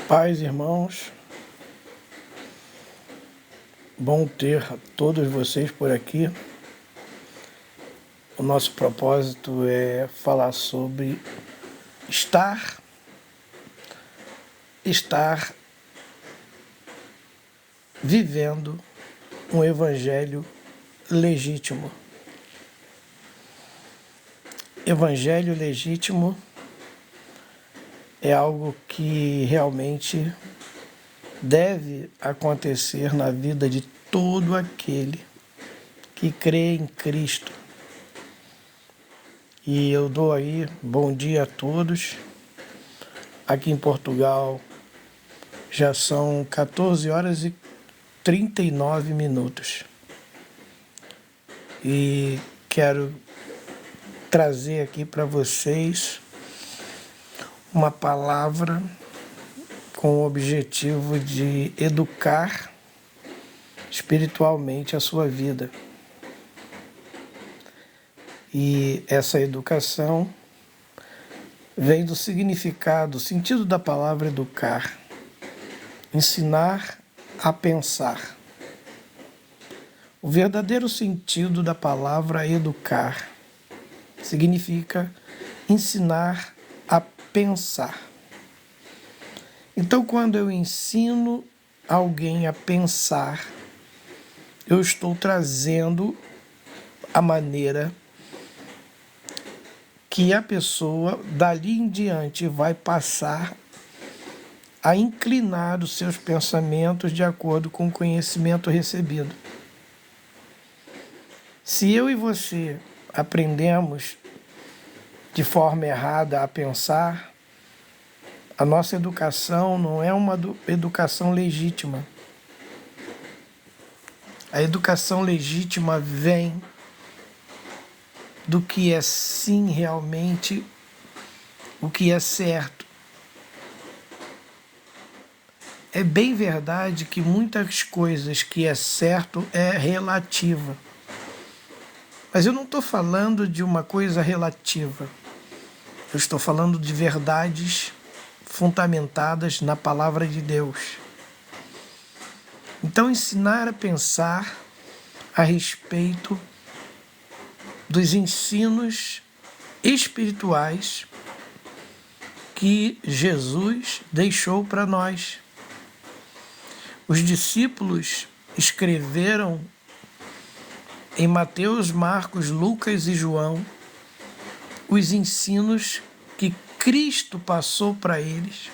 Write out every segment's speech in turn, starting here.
Paz, irmãos, bom ter todos vocês por aqui. O nosso propósito é falar sobre estar vivendo um evangelho legítimo. Evangelho legítimo é algo que realmente deve acontecer na vida de todo aquele que crê em Cristo. E eu dou aí bom dia a todos. Aqui em Portugal já são 14 horas e 39 minutos. E quero trazer aqui para vocês uma palavra com o objetivo de educar espiritualmente a sua vida. E essa educação vem do significado, sentido da palavra educar, ensinar a pensar. O verdadeiro sentido da palavra educar significa ensinar a pensar. Então, quando eu ensino alguém a pensar, eu estou trazendo a maneira que a pessoa, dali em diante, vai passar a inclinar os seus pensamentos de acordo com o conhecimento recebido. Se eu e você aprendemos de forma errada a pensar, a nossa educação não é uma educação legítima. A educação legítima vem do que é sim realmente o que é certo. É bem verdade que muitas coisas que é certo é relativa. Mas eu não estou falando de uma coisa relativa. Eu estou falando de verdades fundamentadas na palavra de Deus. Então, ensinar a pensar a respeito dos ensinos espirituais que Jesus deixou para nós. Os discípulos escreveram em Mateus, Marcos, Lucas e João os ensinos que Cristo passou para eles,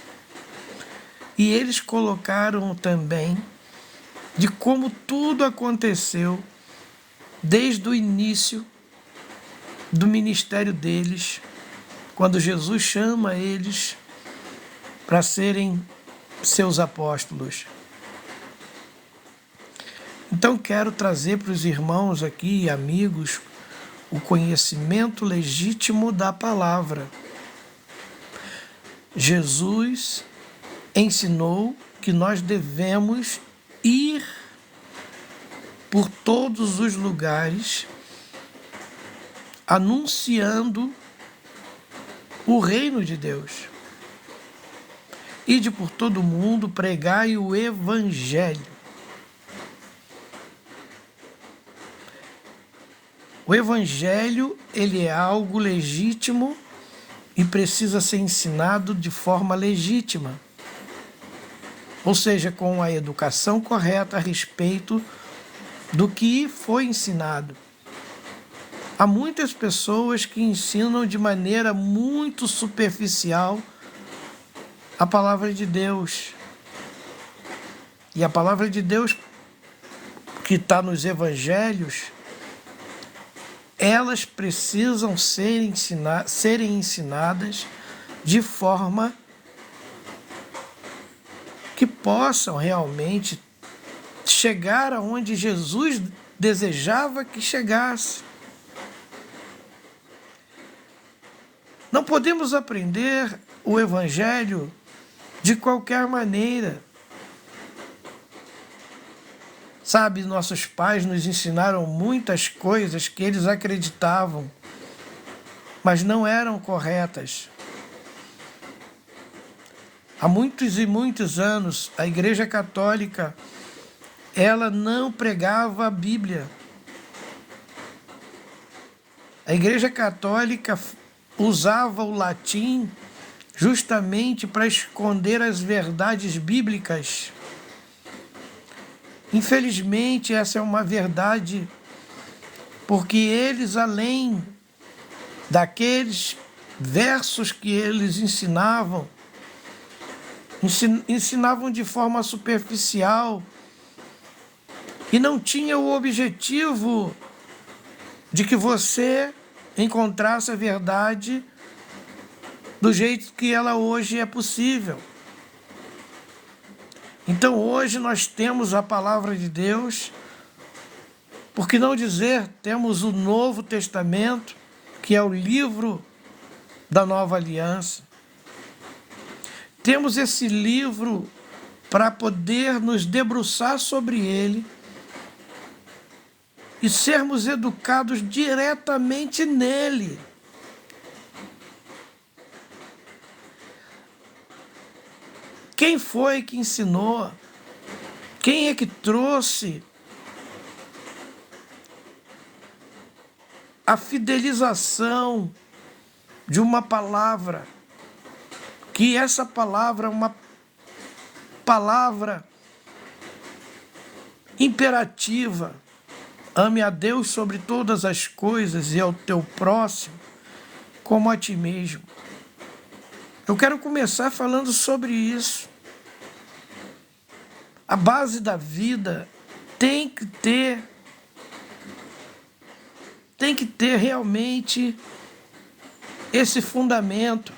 e eles colocaram também de como tudo aconteceu desde o início do ministério deles, quando Jesus chama eles para serem seus apóstolos. Então quero trazer para os irmãos aqui e amigos o conhecimento legítimo da palavra. Jesus ensinou que nós devemos ir por todos os lugares anunciando o reino de Deus. Ide por todo o mundo, pregai o evangelho. O evangelho, ele é algo legítimo e precisa ser ensinado de forma legítima. Ou seja, com a educação correta a respeito do que foi ensinado. Há muitas pessoas que ensinam de maneira muito superficial a palavra de Deus. E a palavra de Deus que está nos evangelhos, elas precisam serem ensinadas de forma que possam realmente chegar aonde Jesus desejava que chegasse. Não podemos aprender o evangelho de qualquer maneira. Sabe, nossos pais nos ensinaram muitas coisas que eles acreditavam, mas não eram corretas. Há muitos e muitos anos, a Igreja Católica, ela não pregava a Bíblia. A Igreja Católica usava o latim justamente para esconder as verdades bíblicas. Infelizmente, essa é uma verdade, porque eles, além daqueles versos que eles ensinavam de forma superficial e não tinha o objetivo de que você encontrasse a verdade do jeito que ela hoje é possível. Então hoje nós temos a palavra de Deus, por que não dizer, temos o Novo Testamento, que é o livro da Nova Aliança. Temos esse livro para poder nos debruçar sobre ele e sermos educados diretamente nele. Quem foi que ensinou? Quem é que trouxe a fidelização de uma palavra? Que essa palavra é uma palavra imperativa. Ame a Deus sobre todas as coisas e ao teu próximo como a ti mesmo. Eu quero começar falando sobre isso. A base da vida tem que ter realmente esse fundamento.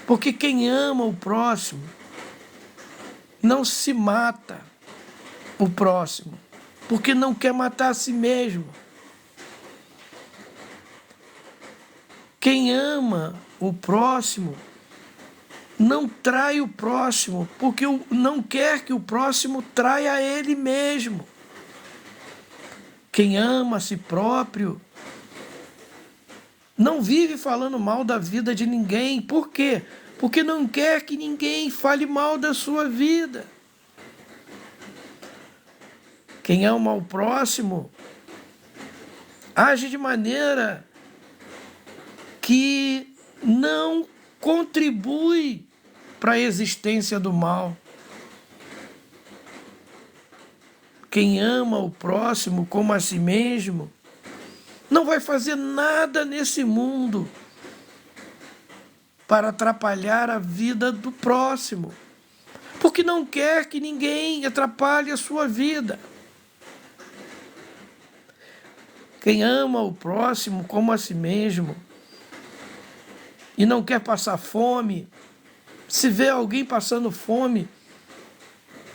Porque quem ama o próximo não se mata o próximo, porque não quer matar a si mesmo. Quem ama o próximo não trai o próximo, porque não quer que o próximo traia a ele mesmo. Quem ama a si próprio não vive falando mal da vida de ninguém. Por quê? Porque não quer que ninguém fale mal da sua vida. Quem ama o próximo age de maneira que não contribui para a existência do mal. Quem ama o próximo como a si mesmo não vai fazer nada nesse mundo para atrapalhar a vida do próximo, porque não quer que ninguém atrapalhe a sua vida. Quem ama o próximo como a si mesmo e não quer passar fome, se vê alguém passando fome,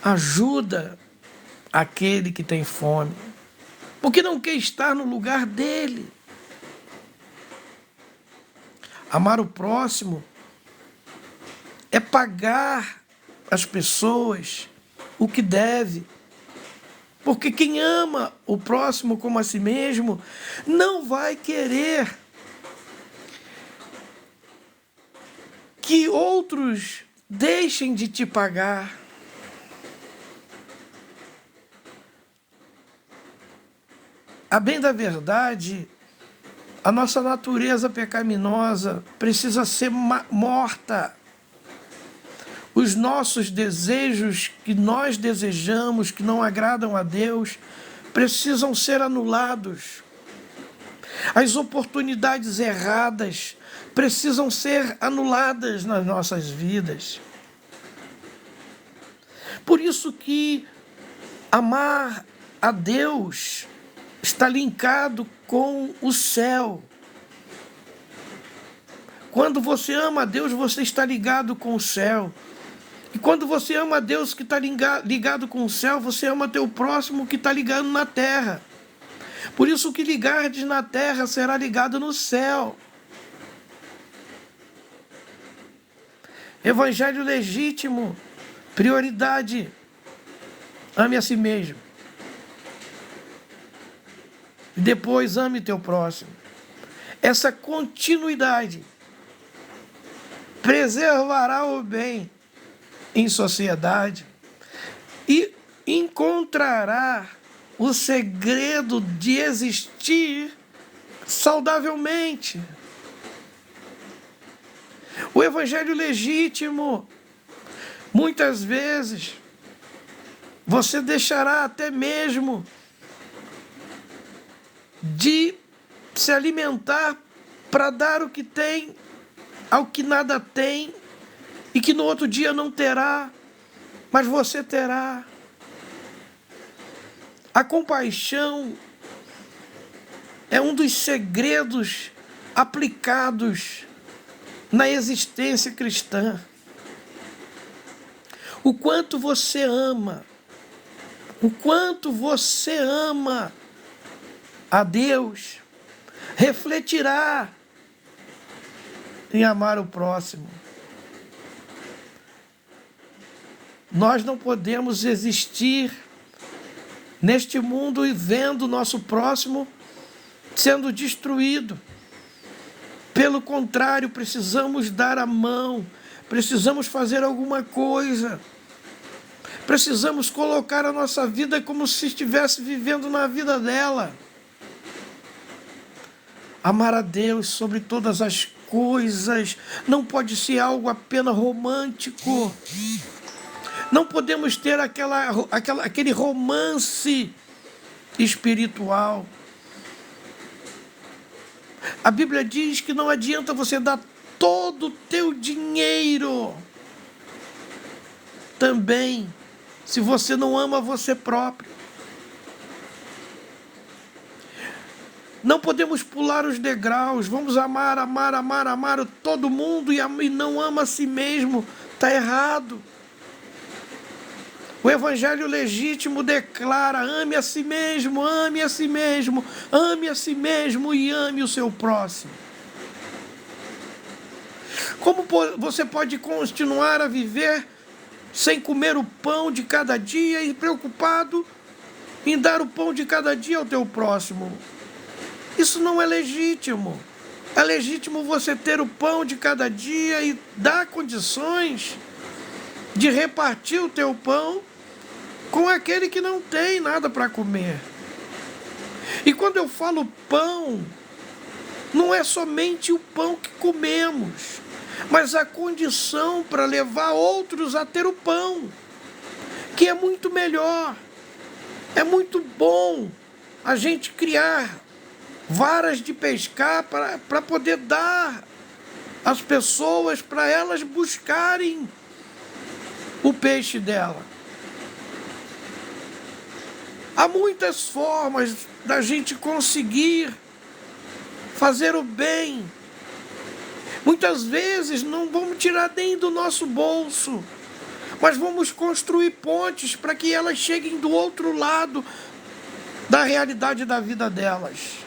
ajuda aquele que tem fome, porque não quer estar no lugar dele. Amar o próximo é pagar às pessoas o que deve, porque quem ama o próximo como a si mesmo não vai querer que outros deixem de te pagar. A bem da verdade, a nossa natureza pecaminosa precisa ser morta. Os nossos desejos que nós desejamos, que não agradam a Deus, precisam ser anulados. As oportunidades erradas precisam ser anuladas nas nossas vidas. Por isso que amar a Deus está linkado com o céu. Quando você ama a Deus, você está ligado com o céu. E quando você ama a Deus que está ligado com o céu, você ama teu próximo que está ligado na terra. Por isso que ligardes na terra será ligado no céu. Evangelho legítimo, prioridade, ame a si mesmo. E depois ame teu próximo. Essa continuidade preservará o bem em sociedade e encontrará o segredo de existir saudavelmente. O evangelho legítimo, muitas vezes, você deixará até mesmo de se alimentar para dar o que tem ao que nada tem e que no outro dia não terá, mas você terá. A compaixão é um dos segredos aplicados na existência cristã. O quanto você ama a Deus, refletirá em amar o próximo. Nós não podemos existir neste mundo e vendo o nosso próximo sendo destruído. Pelo contrário, precisamos dar a mão, precisamos fazer alguma coisa. Precisamos colocar a nossa vida como se estivesse vivendo na vida dela. Amar a Deus sobre todas as coisas não pode ser algo apenas romântico. Não podemos ter aquele romance espiritual. A Bíblia diz que não adianta você dar todo o teu dinheiro também, se você não ama você próprio. Não podemos pular os degraus, vamos amar todo mundo e não ama a si mesmo, está errado. O evangelho legítimo declara: ame a si mesmo, ame a si mesmo, ame a si mesmo e ame o seu próximo. Como você pode continuar a viver sem comer o pão de cada dia e preocupado em dar o pão de cada dia ao teu próximo? Isso não é legítimo. É legítimo você ter o pão de cada dia e dar condições de repartir o teu pão com aquele que não tem nada para comer. E quando eu falo pão, não é somente o pão que comemos, mas a condição para levar outros a ter o pão, que é muito melhor. É muito bom a gente criar varas de pescar para poder dar às pessoas, para elas buscarem o peixe dela. Há muitas formas da gente conseguir fazer o bem. Muitas vezes não vamos tirar nem do nosso bolso, mas vamos construir pontes para que elas cheguem do outro lado da realidade da vida delas.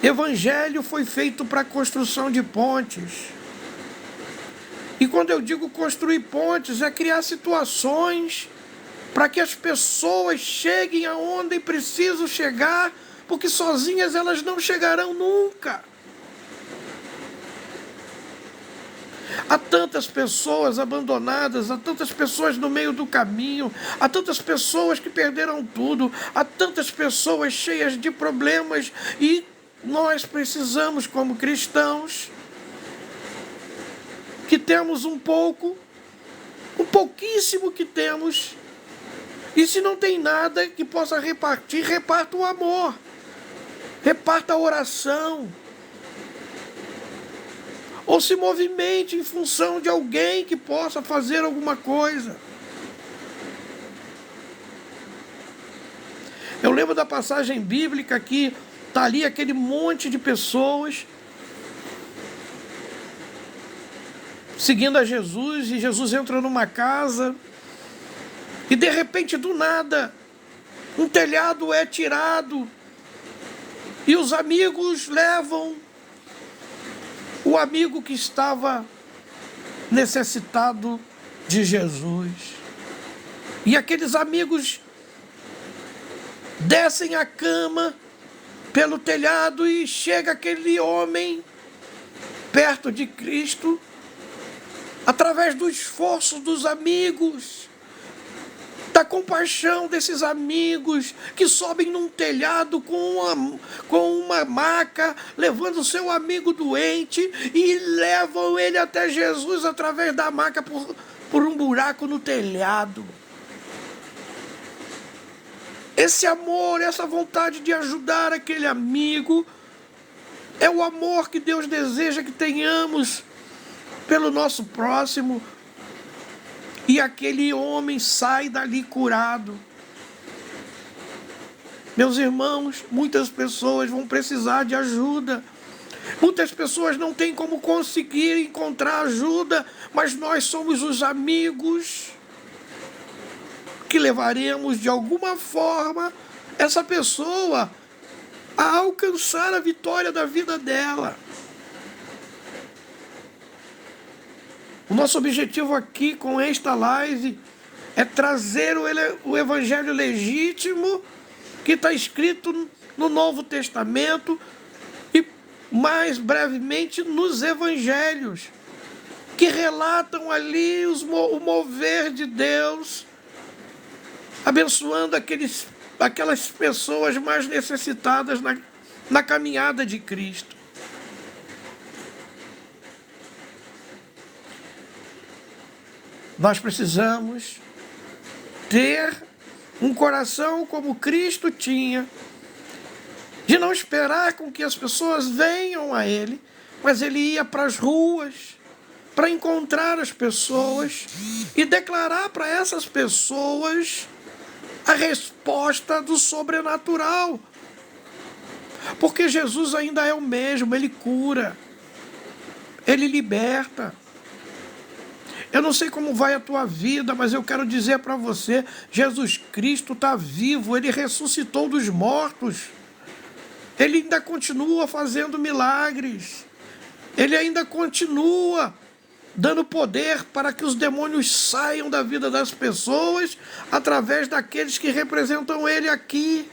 Evangelho foi feito para a construção de pontes. E quando eu digo construir pontes, é criar situações para que as pessoas cheguem aonde precisam chegar, porque sozinhas elas não chegarão nunca. Há tantas pessoas abandonadas, há tantas pessoas no meio do caminho, há tantas pessoas que perderam tudo, há tantas pessoas cheias de problemas e nós precisamos, como cristãos, que temos um pouquíssimo que temos, e se não tem nada que possa repartir, reparta o amor, reparta a oração, ou se movimente em função de alguém que possa fazer alguma coisa. Eu lembro da passagem bíblica que está ali aquele monte de pessoas seguindo a Jesus, e Jesus entra numa casa e de repente do nada um telhado é tirado e os amigos levam o amigo que estava necessitado de Jesus. E aqueles amigos descem a cama pelo telhado e chega aquele homem perto de Cristo através do esforço dos amigos, da compaixão desses amigos que sobem num telhado com uma maca, levando o seu amigo doente e levam ele até Jesus através da maca por um buraco no telhado. Esse amor, essa vontade de ajudar aquele amigo, é o amor que Deus deseja que tenhamos pelo nosso próximo. E aquele homem sai dali curado. Meus irmãos, muitas pessoas vão precisar de ajuda. Muitas pessoas não têm como conseguir encontrar ajuda, mas nós somos os amigos que levaremos de alguma forma essa pessoa a alcançar a vitória da vida dela. O nosso objetivo aqui com esta live é trazer o evangelho legítimo que está escrito no Novo Testamento e mais brevemente nos evangelhos, que relatam ali o mover de Deus, abençoando aquelas pessoas mais necessitadas na caminhada de Cristo. Nós precisamos ter um coração como Cristo tinha, de não esperar com que as pessoas venham a Ele, mas Ele ia para as ruas para encontrar as pessoas e declarar para essas pessoas a resposta do sobrenatural. Porque Jesus ainda é o mesmo, Ele cura, Ele liberta. Eu não sei como vai a tua vida, mas eu quero dizer para você, Jesus Cristo está vivo, Ele ressuscitou dos mortos. Ele ainda continua fazendo milagres. Ele ainda continua dando poder para que os demônios saiam da vida das pessoas através daqueles que representam Ele aqui.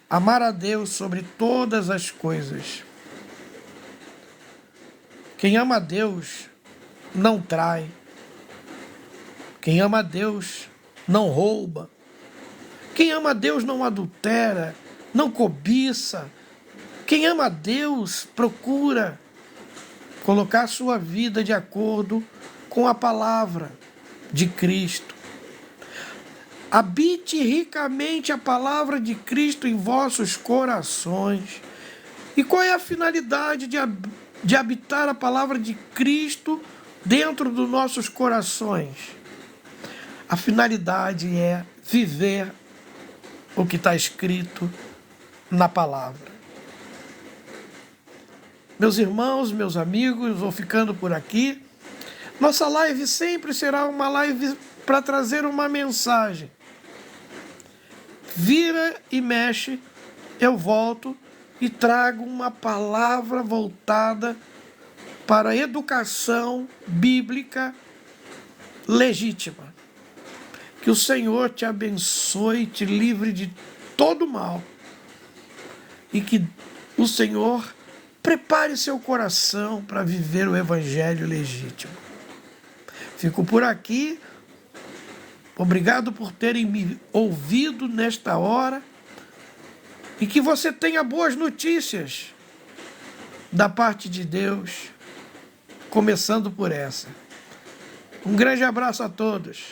Amar a Deus sobre todas as coisas. Quem ama a Deus não trai. Quem ama a Deus não rouba. Quem ama a Deus não adultera, não cobiça. Quem ama a Deus procura colocar a sua vida de acordo com a palavra de Cristo. Habite ricamente a palavra de Cristo em vossos corações. E qual é a finalidade de habitar a palavra de Cristo dentro dos nossos corações? A finalidade é viver o que está escrito na palavra. Meus irmãos, meus amigos, vou ficando por aqui. Nossa live sempre será uma live para trazer uma mensagem. Vira e mexe, eu volto e trago uma palavra voltada para a educação bíblica legítima. Que o Senhor te abençoe, te livre de todo mal. E que o Senhor prepare seu coração para viver o evangelho legítimo. Fico por aqui. Obrigado por terem me ouvido nesta hora. E que você tenha boas notícias da parte de Deus, começando por essa. Um grande abraço a todos.